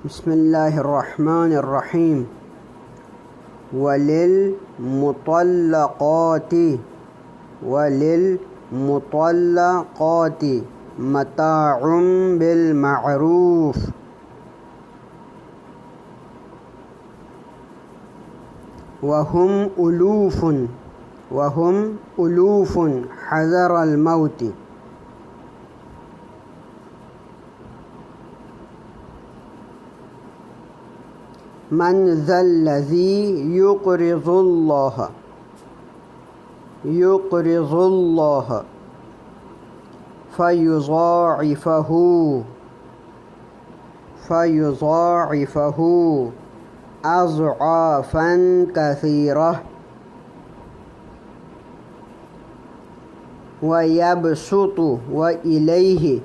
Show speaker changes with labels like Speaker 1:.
Speaker 1: بسم اللہ الرحمن الرحیم وللمطلقات متاع بالمعروف وهم ألوف حذر الموت من ذا الذي يقرض الله فيضاعفه أضعافا كثيرة ويبسط وإليه